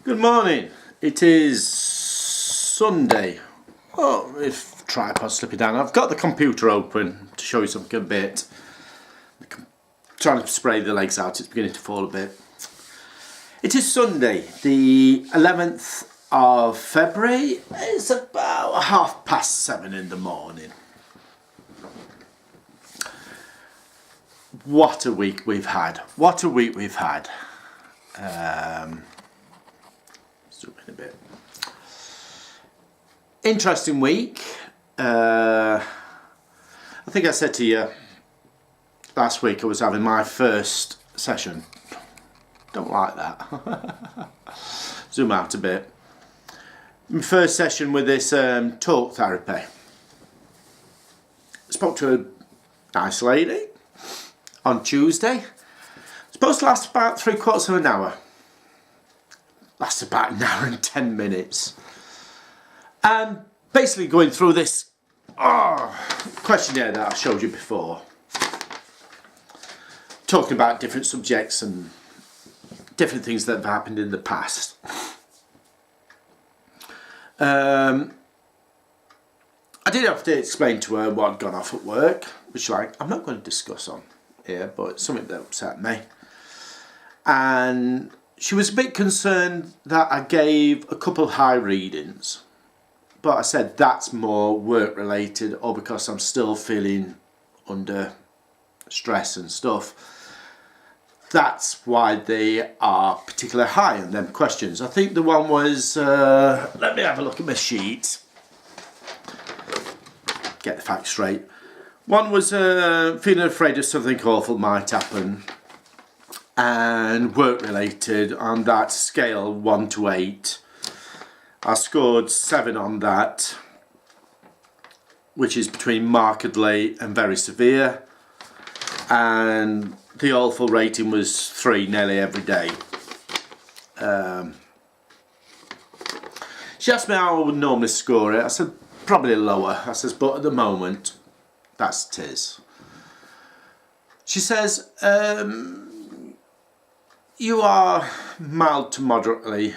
Good morning. It is Sunday. Oh, if tripod slipping down. I've got the computer open to show you something a bit. Trying to spray the legs out, it's beginning to fall a bit. It is Sunday, the 11th of February. It's about 7:30 in the morning. What a week we've had. What a week we've had. Zoom in a bit. Interesting week. I think I said to you last week I was having my first session. Don't like that. Zoom out a bit. My first session with this talk therapy. Spoke to a nice lady on Tuesday. Supposed to last about 3/4 of an hour. Lasts about an hour and 10 minutes. And basically going through this questionnaire that I showed you before. Talking about different subjects and different things that have happened in the past. I did have to explain to her what had gone off at work, which I'm not going to discuss on here, but it's something that upset me. And she was a bit concerned that I gave a couple high readings, but I said that's more work related or because I'm still feeling under stress and stuff. That's why they are particularly high on them questions. I think the one was, let me have a look at my sheet, get the facts straight. One was feeling afraid of something awful might happen, and work related. On that scale 1 to 8, I scored 7 on that, which is between markedly and very severe, and the awful rating was 3 nearly every day. She asked me how I would normally score it. I said probably lower. I says, but at the moment that's it is. She says you are mild to moderately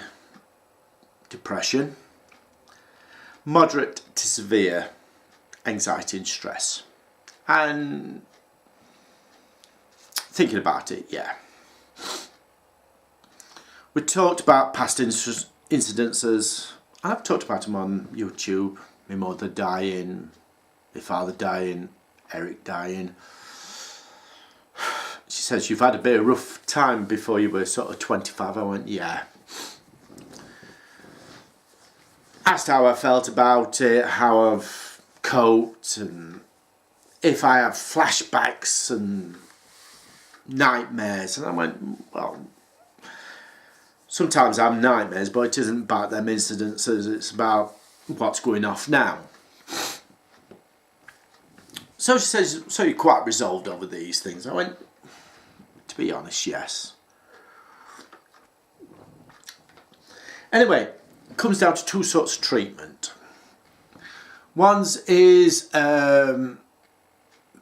depression, moderate to severe anxiety and stress. And thinking about it, yeah. We talked about past incidences. I've talked about them on YouTube. My mother dying, my father dying, Eric dying. She says, you've had a bit of a rough time before you were sort of 25. I went, yeah. Asked how I felt about it, how I've coped, and if I have flashbacks and nightmares. And I went, well, sometimes I have nightmares, but it isn't about them incidences, it's about what's going off now. So she says, so you're quite resolved over these things. I went, to be honest, yes. Anyway, it comes down to two sorts of treatment. One's is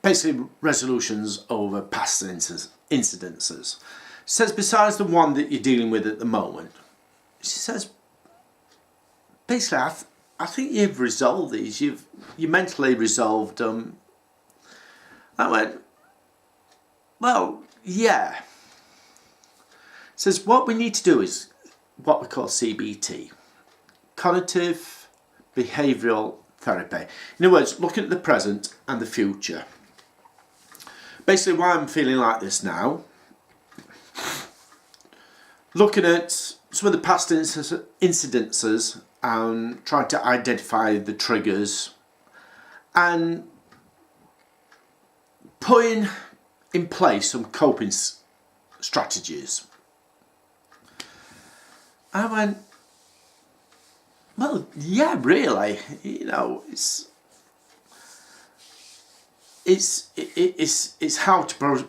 basically resolutions over past incidences. She says, besides the one that you're dealing with at the moment, she says, basically, I think you've resolved these. You mentally resolved them. I went, well, yeah. Says what we need to do is what we call CBT, cognitive behavioural therapy. In other words, looking at the present and the future. Basically, why I'm feeling like this now, looking at some of the past incidences and trying to identify the triggers and putting in place some coping strategies. I went, well, yeah, really, you know, it's how to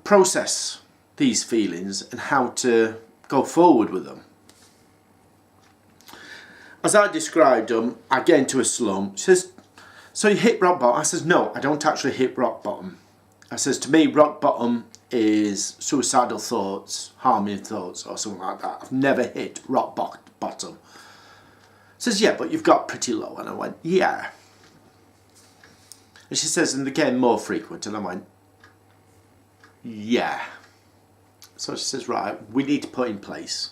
process these feelings and how to go forward with them. As I described them, I get into a slump. She says, so you hit rock bottom? I says, no, I don't actually hit rock bottom. I says, to me, rock bottom is suicidal thoughts, harming thoughts or something like that. I've never hit rock bottom. Says, yeah, but you've got pretty low. And I went, yeah. And she says, and they're getting more frequent. And I went, yeah. So she says, right, we need to put in place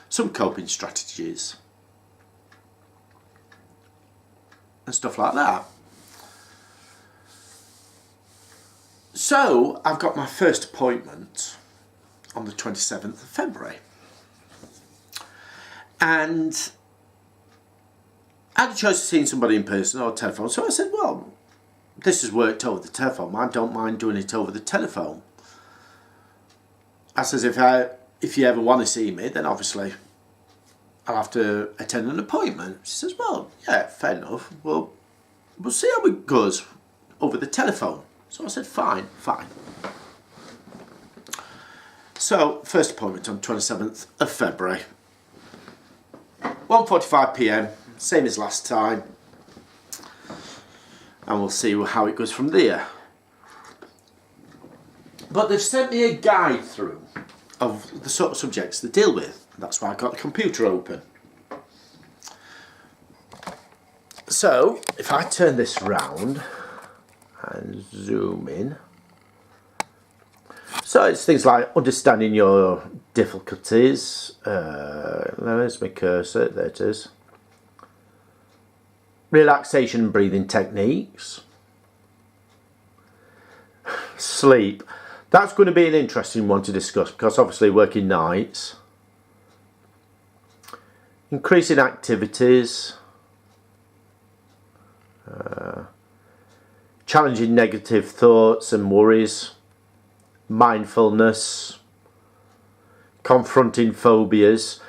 some coping strategies and stuff like that. So I've got my first appointment on the 27th of February. And I had a choice of seeing somebody in person or telephone. So I said, well, this has worked over the telephone. I don't mind doing it over the telephone. I says, if you ever want to see me, then obviously I'll have to attend an appointment. She says, well, yeah, fair enough. Well, we'll see how it goes over the telephone. So I said, fine. So, first appointment on 27th of February. 1:45 p.m, same as last time. And we'll see how it goes from there. But they've sent me a guide through of the sort of subjects they deal with. That's why I got the computer open. So, if I turn this round and zoom in. So it's things like understanding your difficulties. There's my cursor, there it is. Relaxation and breathing techniques. Sleep. That's going to be an interesting one to discuss because obviously working nights. Increasing activities. Challenging negative thoughts and worries. Mindfulness. Confronting phobias.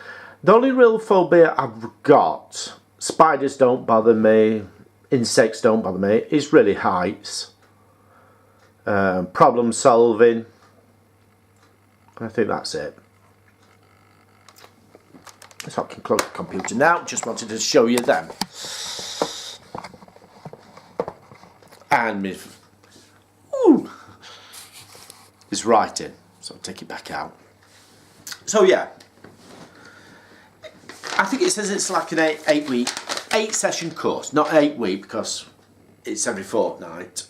The only real phobia I've got, spiders don't bother me, insects don't bother me, is really heights. Problem solving. I think that's it. So I can close the computer now. Just wanted to show you them. And it's writing, so I'll take it back out. So yeah, I think it says it's like an 8 session course, not 8 week because it's every fortnight.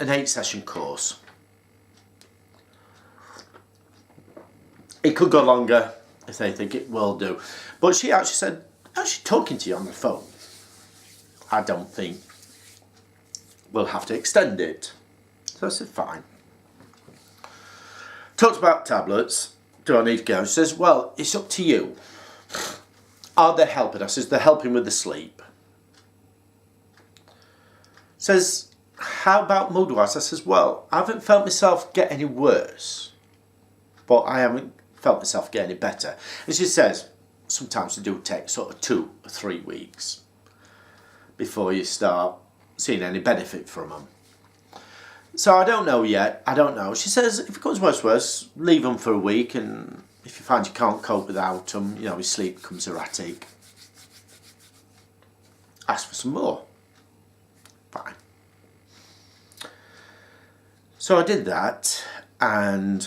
An 8 session course. It could go longer if they think it will do. But she actually said, actually talking to you on the phone, I don't think we'll have to extend it. So I said, fine. Talked about tablets. Do I need to go? She says, well, it's up to you. Are they helping? I says, they're helping with the sleep. Says, how about mood-wise? I says, well, I haven't felt myself get any worse, but I haven't felt myself get any better. And she says, sometimes they do take sort of 2 or 3 weeks before you start seeing any benefit from them. So I don't know yet. I don't know. She says, if it comes worse, leave them for a week, and if you find you can't cope without them, you know, your sleep becomes erratic, ask for some more. Fine. So I did that, and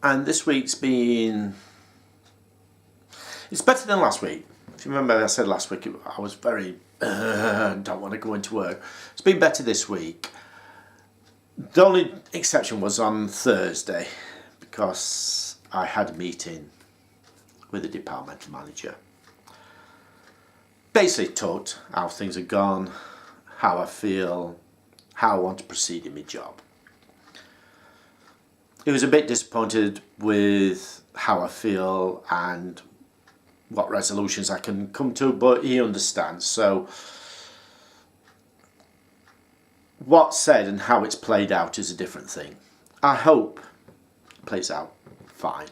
this week's been, it's better than last week. If you remember, I said last week I was very don't want to go into work. It's been better this week. The only exception was on Thursday because I had a meeting with the departmental manager. Basically talked how things have gone, how I feel, how I want to proceed in my job. He was a bit disappointed with how I feel and what resolutions I can come to, but he understands. So what's said and how it's played out is a different thing. I hope it plays out fine.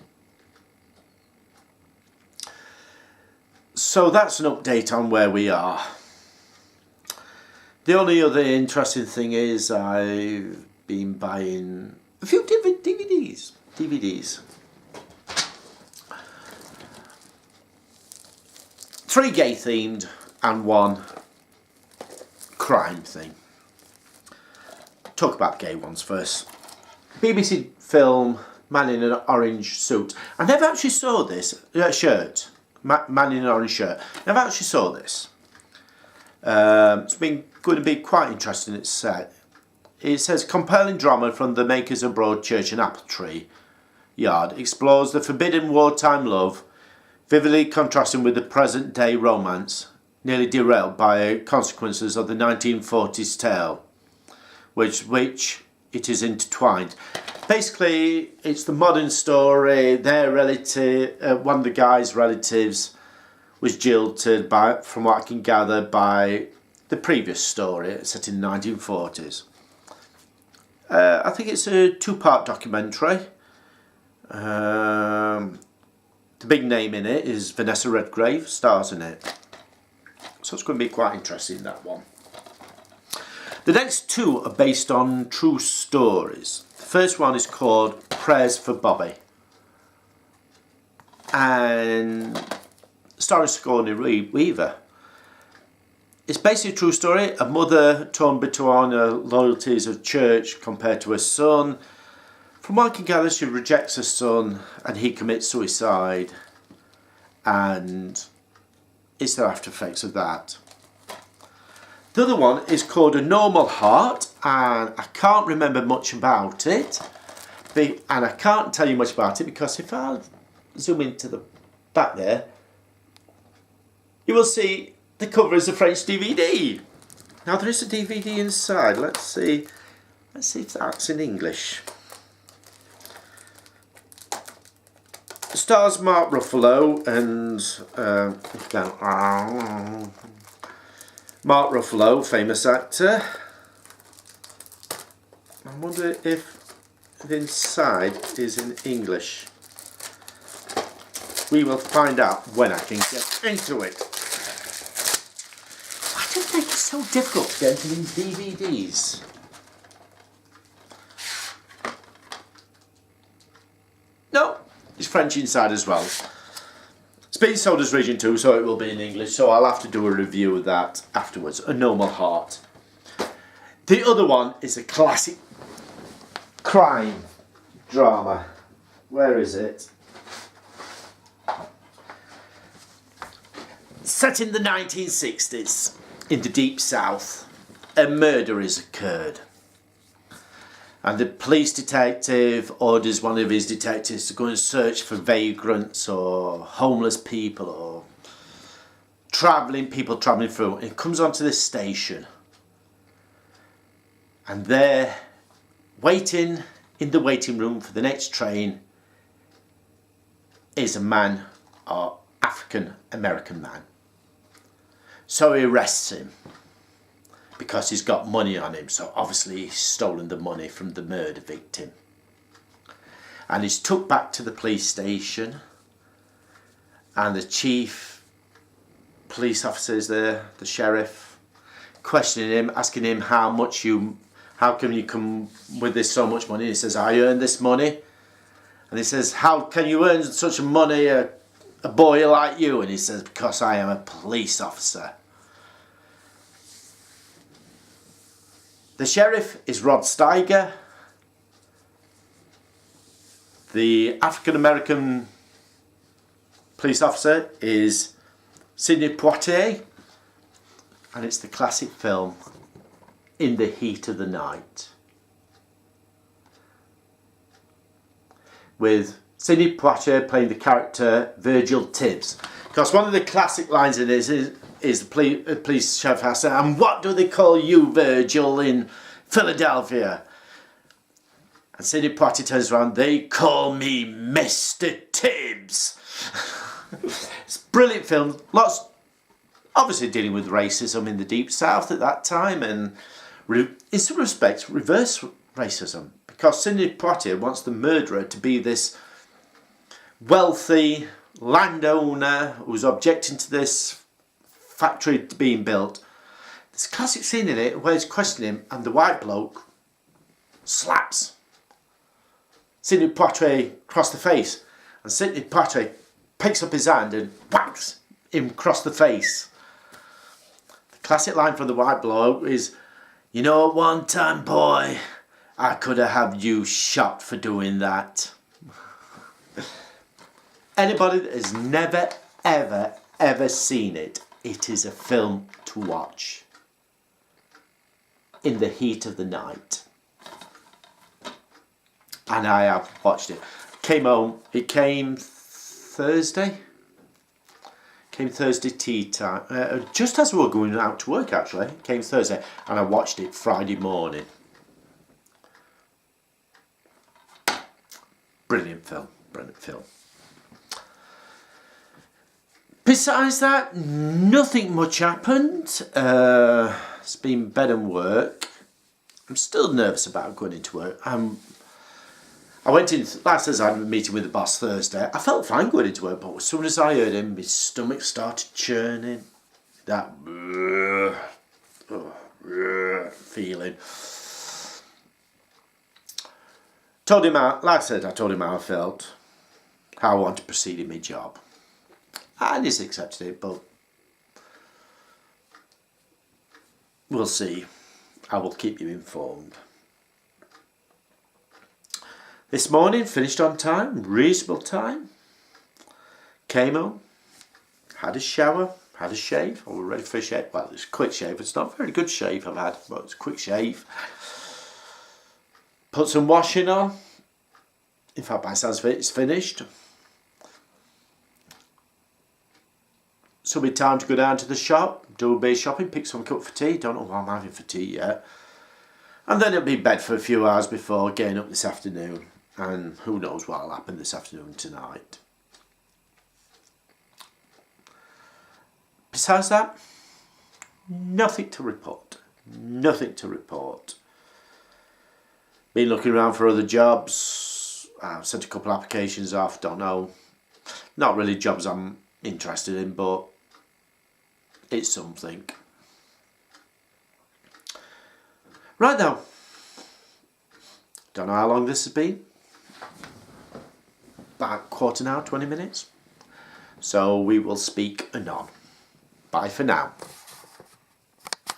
So that's an update on where we are. The only other interesting thing is I've been buying a few DVDs. 3 gay themed and 1 crime thing. talk about the gay ones first. BBC film Man in an Orange Suit. I never actually saw this shirt. Man in an orange shirt. Never actually saw this. It's been going to be quite interesting. It's set. It says compelling drama from the makers of Broadchurch and Appletree Yard explores the forbidden wartime love, vividly contrasting with the present day romance, nearly derailed by consequences of the 1940s tale, which it is intertwined. Basically, it's the modern story. Their relative, one of the guy's relatives, was jilted by, from what I can gather, by the previous story set in the 1940s. I think it's a 2-part documentary. The big name in it is Vanessa Redgrave, stars in it. So it's going to be quite interesting, that one. The next 2 are based on true stories. The first one is called Prayers for Bobby. And starring Sigourney Weaver. It's basically a true story. A mother torn between her loyalties of church compared to her son. From what I can gather, she rejects her son and he commits suicide. And it's the after effects of that. The other one is called A Normal Heart, and I can't remember much about it. And I can't tell you much about it because if I zoom into the back there, you will see the cover is a French DVD. Now there is a DVD inside. Let's see if that's in English. It stars Mark Ruffalo and Mark Ruffalo, famous actor. I wonder if the inside is in English. We will find out when I can get into it. I don't think it's so difficult to get into these DVDs. No, it's French inside as well. It's been sold as Region 2, so it will be in English, so I'll have to do a review of that afterwards. A Normal Heart. The other one is a classic crime drama. Where is it? Set in the 1960s, in the Deep South, a murder has occurred. And the police detective orders one of his detectives to go and search for vagrants or homeless people or people travelling through. And it comes onto this station. And there, waiting in the waiting room for the next train, is a man, or African American man. So he arrests him because he's got money on him. So obviously he's stolen the money from the murder victim. And he's took back to the police station. And the chief police officer is there, the sheriff, questioning him, asking him how can you come with this so much money? And he says, I earned this money. And he says, how can you earn such money, a boy like you? And he says, because I am a police officer. The sheriff is Rod Steiger. The African American police officer is Sidney Poitier. And it's the classic film In the Heat of the Night, with Sidney Poitier playing the character Virgil Tibbs. Because one of the classic lines in this is the police sheriff has said, and what do they call you, Virgil, in Philadelphia? And Sidney Poitier turns around, they call me Mr. Tibbs. It's a brilliant film. Lots, obviously dealing with racism in the Deep South at that time, and in some respects reverse racism. Because Sidney Poitier wants the murderer to be this wealthy landowner who's objecting to this factory being built. There's a classic scene in it where he's questioning him and the white bloke slaps Sidney Poitier across the face, and Sidney Poitier picks up his hand and whacks him across the face. The classic line from the white bloke is, You know, at one time, boy, I could have had you shot for doing that. Anybody that has never, ever, ever seen it, it is a film to watch in the heat of the night. And I have watched it. Came home, it came Thursday. Came Thursday tea time. Just as we were going out to work, actually. It came Thursday, and I watched it Friday morning. Brilliant film. Brilliant film. Besides that, nothing much happened. It's been bed and work. I'm still nervous about going into work. I went in, last as I had a meeting with the boss Thursday. I felt fine going into work, but as soon as I heard him, my stomach started churning. That feeling. Told him how, like I said, I told him how I felt, how I wanted to proceed in my job. And he's accepted it, but we'll see. I will keep you informed. This morning, finished on time, reasonable time. Came home, had a shower, had a shave. I was ready for a shave. Well, it's a quick shave. It's not a very good shave I've had, but it's a quick shave. Put some washing on. In fact, by the sounds of it, it's finished. So it'll be time to go down to the shop, do a bit of shopping, pick something up for tea. Don't know what I'm having for tea yet. And then it'll be in bed for a few hours before getting up this afternoon. And who knows what will happen this afternoon tonight. Besides that, nothing to report. Nothing to report. Been looking around for other jobs. I've sent a couple of applications off, don't know. Not really jobs I'm interested in, but it's something. Right now, don't know how long this has been. About quarter now, 20 minutes. So we will speak anon. Bye for now.